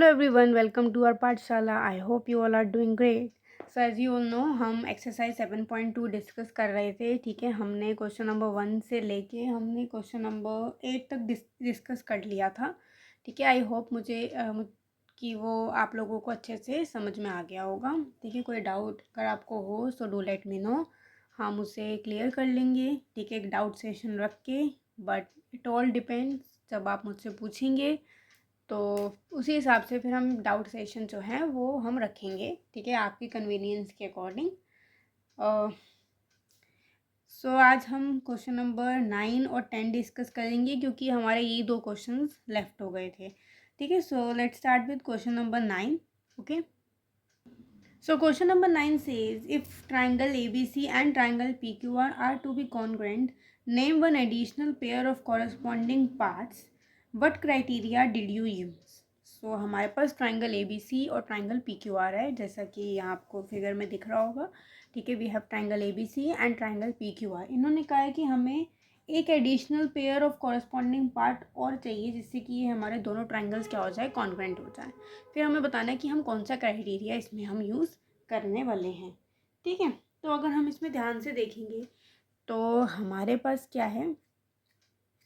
Hello everyone, welcome to our पाठशाला. I hope you all are doing great. So as you all know, हम exercise 7.2 discuss कर रहे थे. ठीक है, हमने क्वेश्चन नंबर 1 से लेके हमने क्वेश्चन नंबर 8 तक डिस्कस कर लिया था. ठीक है, आई होप कि वो आप लोगों को अच्छे से समझ में आ गया होगा. ठीक है, कोई डाउट अगर आपको हो so do let me know, हम उसे क्लियर कर लेंगे. ठीक है, एक डाउट सेशन रख के, बट इट ऑल डिपेंड्स जब आप मुझसे पूछेंगे तो उसी हिसाब से फिर हम डाउट सेशन जो है वो हम रखेंगे. ठीक है, आपकी कन्वीनियंस के अकॉर्डिंग. सो आज हम क्वेश्चन नंबर 9 और 10 डिस्कस करेंगे क्योंकि हमारे यही 2 क्वेश्चंस लेफ्ट हो गए थे. ठीक है, so let's start with question number 9. Okay, so question number 9 says if triangle ABC and triangle PQR are to be congruent, name one additional pair of corresponding parts. What criteria did you use? So हमारे पास triangle ABC और triangle PQR है, जैसा कि यहाँ आपको figure में दिख रहा होगा. ठीक है, we have triangle ABC and triangle PQR. इन्होंने कहा है कि हमें एक additional pair of corresponding part और चाहिए जिससे कि ये हमारे दोनों ट्राइंगल्स क्या हो जाए, कॉन्ग्रुएंट हो जाए. फिर हमें बताना है कि हम कौन सा क्राइटेरिया इसमें हम यूज़ करने वाले हैं. ठीक है, तो अगर हम इसमें ध्यान से देखेंगे तो हमारे पास क्या है,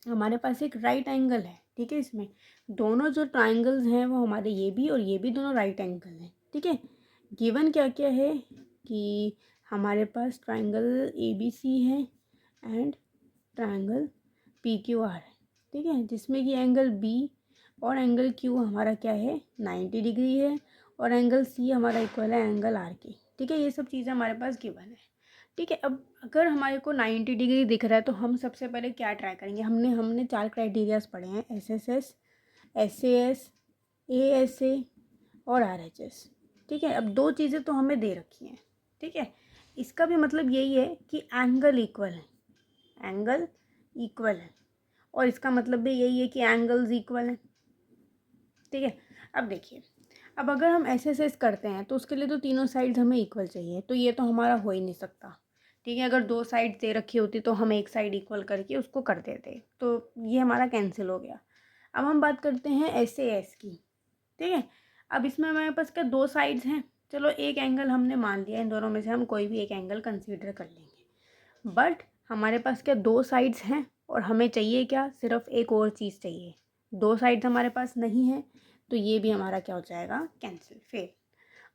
हमारे पास एक राइट एंगल है. ठीक है, इसमें दोनों जो ट्राइंगल्स हैं वो हमारे ये भी दोनों राइट एंगल हैं. ठीक है, गिवन क्या क्या है कि हमारे पास ट्राइंगल ABC है एंड ट्राइंगल PQR है. ठीक है, जिसमें कि एंगल B और एंगल Q हमारा क्या है, 90 डिग्री है और एंगल C हमारा इक्वल है एंगल R के. ठीक है, ये सब चीज़ें हमारे पास गिवन है. ठीक है, अब अगर हमारे को 90 डिग्री दिख रहा है तो हम सबसे पहले क्या ट्राई करेंगे, हमने 4 क्राइटेरियाज पढ़े हैं, SSS, SAS, ASA और RHS. ठीक है, अब 2 चीज़ें तो हमें दे रखी हैं. ठीक है, इसका भी मतलब यही है कि एंगल इक्वल है, एंगल इक्वल है, और इसका मतलब भी यही है कि एंगल्स इक्वल हैं. ठीक है, अब देखिए, अब अगर हम SSS करते हैं तो उसके लिए तो तीनों साइड्स हमें इक्वल चाहिए, तो ये तो हमारा हो ही नहीं सकता. ठीक है, अगर 2 साइड दे रखी होती तो हम एक साइड इक्वल करके उसको कर देते, तो ये हमारा कैंसिल हो गया. अब हम बात करते हैं SAS की. ठीक है, अब इसमें हमारे पास क्या 2 साइड्स हैं, चलो एक एंगल हमने मान लिया, इन दोनों में से हम कोई भी एक एंगल कंसीडर कर लेंगे. बट हमारे पास क्या 2 साइड्स हैं और हमें चाहिए क्या, सिर्फ एक और चीज़ चाहिए. 2 साइड्स हमारे पास नहीं है तो ये भी हमारा क्या हो जाएगा, कैंसिल, फेल.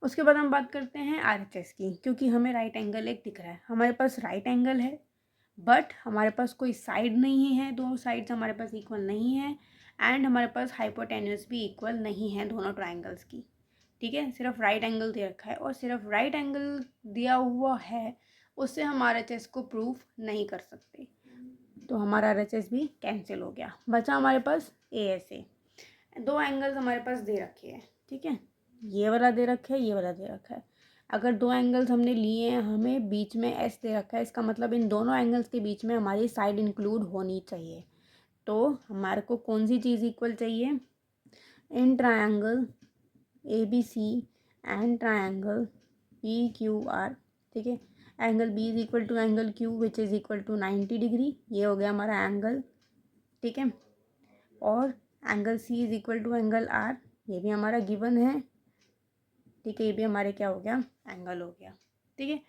उसके बाद हम बात करते हैं RHS की, क्योंकि हमें राइट एंगल एक दिख रहा है, हमारे पास राइट एंगल है बट हमारे पास कोई साइड नहीं है, 2 साइड्स हमारे पास इक्वल नहीं है एंड हमारे पास हाइपोटेन्यूस भी इक्वल नहीं है दोनों ट्राइंगल्स की. ठीक है, सिर्फ राइट एंगल दे रखा है और सिर्फ राइट एंगल दिया हुआ है, उससे हम RHS को प्रूफ नहीं कर सकते, तो हमारा RHS भी कैंसिल हो गया. बचा हमारे पास ASA. 2 एंगल्स हमारे पास दे रखे हैं. ठीक है, ये वाला दे रखा है, ये वाला दे रखा है. अगर 2 एंगल्स हमने लिए हैं, हमें बीच में S दे रखा है, इसका मतलब इन दोनों एंगल्स के बीच में हमारी साइड इंक्लूड होनी चाहिए. तो हमारे को कौन सी चीज़ इक्वल चाहिए, in triangle ABC and triangle PQR. ठीक है, angle B is equal to angle Q which is equal to 90 degree. ये हो गया हमारा एंगल. ठीक है, और angle C is equal to angle R, ये भी हमारा गिवन है. ठीक है, ये भी हमारे क्या हो गया, एंगल हो गया. ठीक है,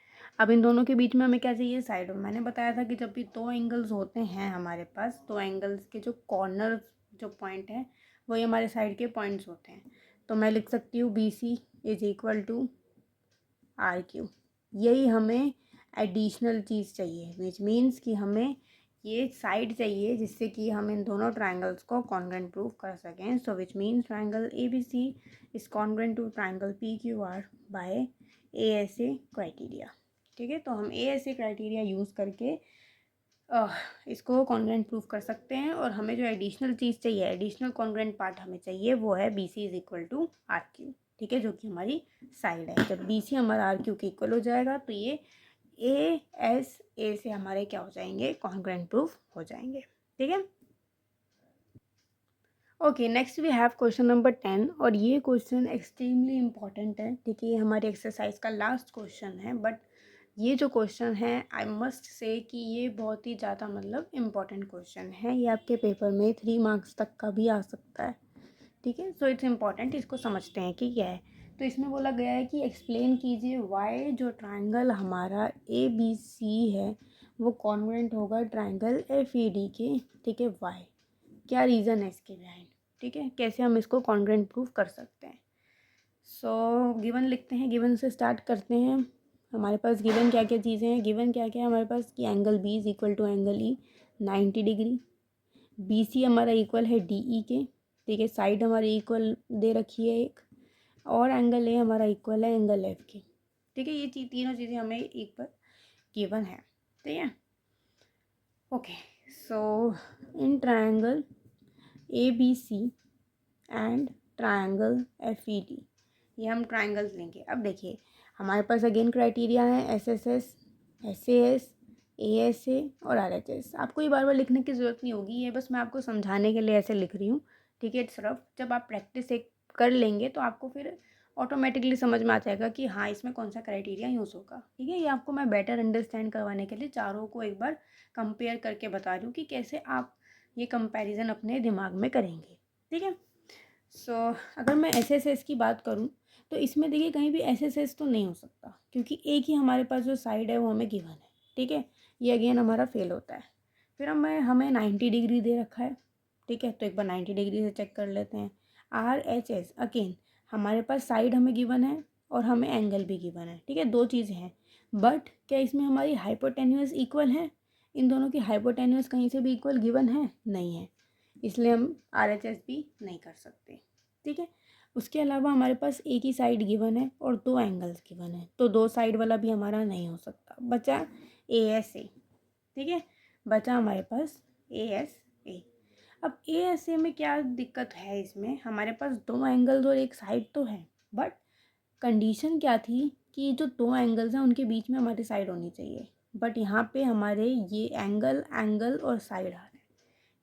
अब इन दोनों के बीच में हमें क्या चाहिए, साइड. मैंने बताया था कि जब भी 2 एंगल्स होते हैं हमारे पास, 2 एंगल्स के जो कॉर्नर जो पॉइंट हैं वही हमारे साइड के पॉइंट्स होते हैं. तो मैं लिख सकती हूँ BC is equal to RQ. यही हमें एडिशनल चीज़ चाहिए, विच मीन्स कि हमें ये साइड चाहिए जिससे कि हम इन दोनों ट्राइंगल्स को कॉन्ग्रुएंट प्रूव कर सकें. So which means triangle ABC is congruent to triangle PQR by ASA criteria. ठीक है, तो हम ASA क्राइटेरिया यूज़ करके इसको कॉन्ग्रुएंट प्रूव कर सकते हैं. और हमें जो एडिशनल चीज़ चाहिए, एडिशनल कॉन्ग्रुएंट पार्ट हमें चाहिए, वो है BC is equal to RQ. ठीक है, जो कि हमारी साइड है. जब BC हमारा RQ के इक्वल हो जाएगा तो ये ASA से हमारे क्या हो जाएंगे, कॉन्ग्रुएंट प्रूफ हो जाएंगे. ठीक है, okay, next we have question number 10. और ये क्वेश्चन एक्सट्रीमली इम्पॉर्टेंट है. ठीक है, ये हमारी एक्सरसाइज का लास्ट क्वेश्चन है, बट ये जो क्वेश्चन है आई मस्ट से कि ये बहुत ही ज़्यादा मतलब इम्पॉर्टेंट क्वेश्चन है. ये आपके पेपर में 3 मार्क्स तक का भी आ सकता है. ठीक है। सो इट्स इम्पॉर्टेंट, इसको समझते हैं कि क्या है। तो इसमें बोला गया है कि एक्सप्लेन कीजिए वाई जो ट्राइंगल हमारा ए बी सी है वो कॉन्ग्रुएंट होगा ट्राइंगल एफ ई डी के। ठीक है, वाई, क्या रीज़न है इसके बिहाइंड। ठीक है, कैसे हम इसको कॉन्ग्रुएंट प्रूव कर सकते हैं। सो गिवन लिखते हैं, गिवन से स्टार्ट करते हैं। हमारे पास गिवन क्या क्या चीज़ें हैं, गिवन क्या क्या है हमारे पास कि angle B is equal to angle E 90 degree, B C हमारा इक्वल है डी ई के। ठीक है, साइड हमारी इक्वल दे रखी है एक, और एंगल ए हमारा इक्वल है एंगल एफ के। ठीक है, ये तीनों चीज़ें हमें एक बार गिवन है। ठीक है, okay. So in triangle A B C and triangle F E D, ये हम ट्रायंगल्स लेंगे। अब देखिए हमारे पास अगेन क्राइटेरिया है S S S, S A S A और आर एच एस। आपको ये बार बार लिखने की ज़रूरत नहीं होगी, ये बस मैं आपको समझाने के लिए ऐसे लिख रही हूँ। ठीक है, सिर्फ जब आप प्रैक्टिस एक कर लेंगे तो आपको फिर ऑटोमेटिकली समझ में आ जाएगा कि हाँ इसमें कौन सा क्राइटेरिया यूज़ होगा। ठीक है, ये आपको मैं बेटर अंडरस्टैंड करवाने के लिए चारों को एक बार कंपेयर करके बता रही हूँ कि कैसे आप ये कंपैरिजन अपने दिमाग में करेंगे। ठीक है, सो अगर मैं एस एस एस की बात करूँ तो इसमें देखिए कहीं भी एस एस एस तो नहीं हो सकता, क्योंकि एक ही हमारे पास जो साइड है वो हमें गिवन है। ठीक है, ये अगेन हमारा फेल होता है। फिर हमें 90 डिग्री दे रखा है। ठीक है, तो एक बार 90 डिग्री से चेक कर लेते हैं। आर एच एस अगेन हमारे पास साइड हमें गिवन है और हमें एंगल भी गिवन है। ठीक है, दो चीज़ें हैं, बट क्या इसमें हमारी हाइपोटेन्यूस इक्वल है? इन दोनों की हाइपोटेन्यूस कहीं से भी इक्वल गिवन है? नहीं है, इसलिए हम आर एच एस भी नहीं कर सकते। ठीक है, उसके अलावा हमारे पास एक ही साइड गिवन है और दो एंगल्स गिवन है, तो दो साइड वाला भी हमारा नहीं हो सकता। बचा ए एस ए। ठीक है, बचा हमारे पास ए एस ए। अब ए एस ए में क्या दिक्कत है, इसमें हमारे पास दो एंगल्स और एक साइड तो है, बट कंडीशन क्या थी कि जो दो एंगल्स हैं उनके बीच में हमारी साइड होनी चाहिए। बट यहाँ पे हमारे ये एंगल एंगल और साइड आ रहे हैं।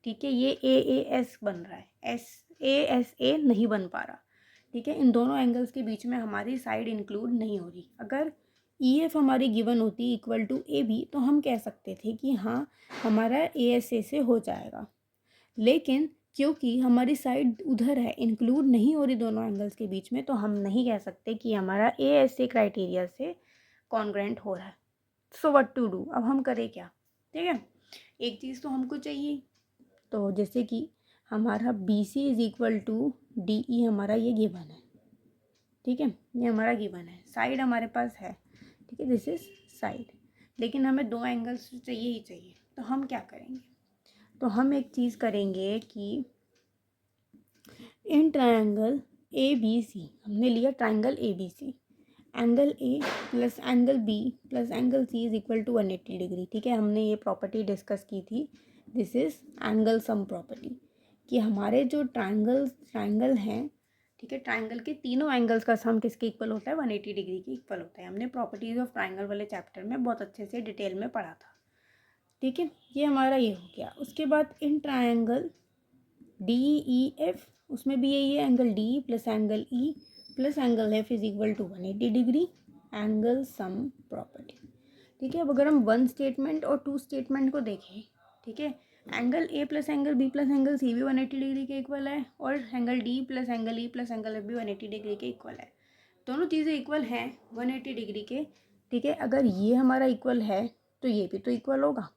ठीक है, ये ए एस बन रहा है, एस ए नहीं बन पा रहा। ठीक है, इन दोनों एंगल्स के बीच में हमारी साइड इंक्लूड नहीं हो रही। अगर ई एफ हमारी गिवन होती इक्वल टू ए बी तो हम कह सकते थे कि हाँ हमारा ए एस ए से हो जाएगा, लेकिन क्योंकि हमारी साइड उधर है, इंक्लूड नहीं हो रही दोनों एंगल्स के बीच में, तो हम नहीं कह सकते कि हमारा ए एस ए क्राइटेरिया से कॉन्ग्रेंट हो रहा है। सो व्हाट टू डू, अब हम करें क्या। ठीक है, एक चीज़ तो हमको चाहिए, तो जैसे कि हमारा B C is equal to D E हमारा ये गिवन है। ठीक है, ये हमारा गिवन है, साइड हमारे पास है। ठीक है, दिस इज साइड, लेकिन हमें दो एंगल्स चाहिए ही चाहिए। तो हम क्या करेंगे, तो हम एक चीज़ करेंगे कि इन ट्रायंगल ए बी सी, हमने लिया triangle A B C, angle A plus angle B plus angle C is equal to 180 degree. ठीक है, हमने ये प्रॉपर्टी डिस्कस की थी, this is angle sum property, कि हमारे जो ट्रायंगल हैं, ठीक है, ट्रायंगल के तीनों एंगल्स का सम किसके इक्वल होता है, 180 डिग्री के इक्वल होता है। हमने प्रॉपर्टीज ऑफ ट्रायंगल वाले चैप्टर में बहुत अच्छे से डिटेल में पढ़ा था। ठीक है, ये हमारा ये हो गया। उसके बाद in triangle D E F, उसमें भी यही है, angle D plus angle E plus angle F is equal to 180 degree, angle sum property. ठीक है, अब अगर हम वन स्टेटमेंट और टू स्टेटमेंट को देखें, ठीक है, angle A plus angle B plus angle C भी 180 डिग्री के इक्वल है, और angle D plus angle E plus angle F भी 180 डिग्री के इक्वल है। दोनों चीज़ें इक्वल हैं 180 डिग्री के। ठीक है, अगर ये हमारा इक्वल है तो ये भी तो इक्वल होगा।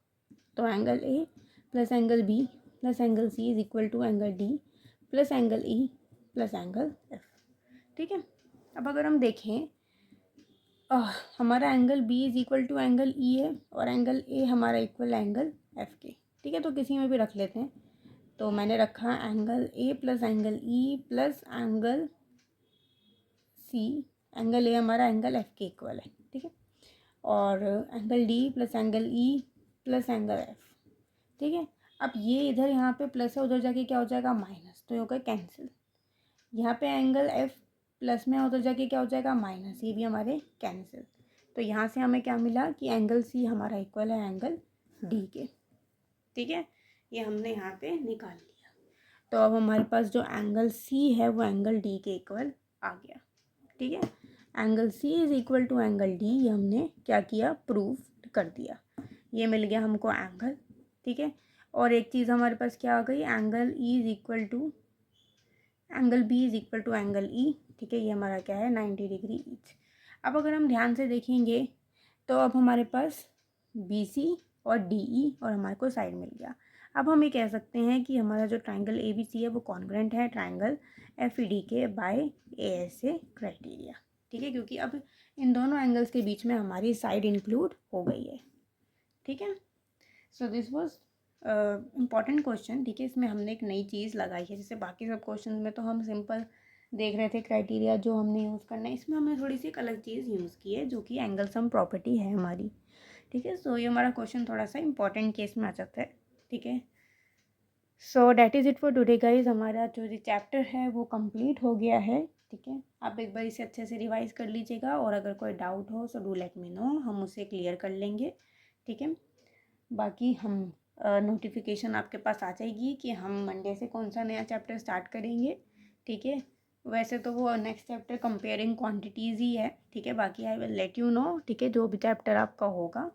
तो angle A plus angle B plus angle C is equal to angle D plus angle E plus angle F. ठीक है, अब अगर हम देखें हमारा angle B is equal to angle E है और एंगल ए हमारा इक्वल एंगल एफ के। ठीक है, तो किसी में भी रख लेते हैं। तो मैंने रखा angle A plus angle E plus angle C, angle A हमारा एंगल एफ के इक्वल है। ठीक है, और angle D plus angle E plus angle F. ठीक है, अब ये इधर यहाँ पे प्लस है, उधर जाके क्या हो जाएगा माइनस, तो ये होगा कैंसिल। यहाँ पे एंगल एफ प्लस में है, उधर जाके क्या हो जाएगा माइनस, ये भी हमारे कैंसिल। तो यहाँ से हमें क्या मिला कि एंगल सी हमारा इक्वल है एंगल डी के। ठीक है, ये हमने यहाँ पे निकाल लिया। तो अब हमारे पास जो एंगल सी है वो एंगल डी के इक्वल आ गया। ठीक है, angle C is equal to angle D, ये हमने क्या किया, प्रूव कर दिया। ये मिल गया हमको एंगल। ठीक है, और एक चीज़ हमारे पास क्या आ गई, angle E is equal to angle B is equal to angle E, ठीक है, ये हमारा क्या है 90 डिग्री ईच। अब अगर हम ध्यान से देखेंगे तो अब हमारे पास बी सी और डी ई और हमारे को साइड मिल गया। अब हम ये कह सकते हैं कि हमारा जो ट्राइंगल ए बी सी है वो कॉन्ग्रुएंट है ट्राइंगल एफ ई डी के by A S A criteria, ठीक है, क्योंकि अब इन दोनों एंगल्स के बीच में हमारी साइड इंक्लूड हो गई है, ठीक है। So this was important question, ठीक है, इसमें हमने एक नई चीज़ लगाई है। जैसे बाकी सब क्वेश्चन में तो हम सिंपल देख रहे थे क्राइटेरिया जो हमने यूज़ करना है, इसमें हमने थोड़ी सी एक अलग चीज़ यूज़ की है जो कि एंगल सम प्रॉपर्टी है हमारी, ठीक है। सो ये हमारा क्वेश्चन थोड़ा सा इंपॉर्टेंट केस में आ जाता है, ठीक है। So that is it for today guys, हमारा जो ये चैप्टर है वो कंप्लीट हो गया है, ठीक है। आप एक बार इसे अच्छे से रिवाइज कर लीजिएगा और अगर कोई डाउट हो so do let me know, हम उसे क्लियर कर लेंगे, ठीक है। बाकी हम नोटिफिकेशन आपके पास आ जाएगी कि हम मंडे से कौन सा नया चैप्टर स्टार्ट करेंगे, ठीक है। वैसे तो वो नेक्स्ट चैप्टर कंपेयरिंग क्वांटिटीज़ ही है, ठीक है, बाकी I will let you know, ठीक है, जो भी चैप्टर आपका होगा।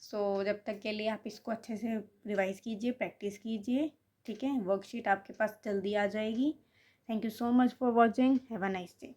सो जब तक के लिए आप इसको अच्छे से रिवाइज कीजिए, प्रैक्टिस कीजिए, ठीक है। वर्कशीट आपके पास जल्दी आ जाएगी। Thank you so much for watching, have a nice day.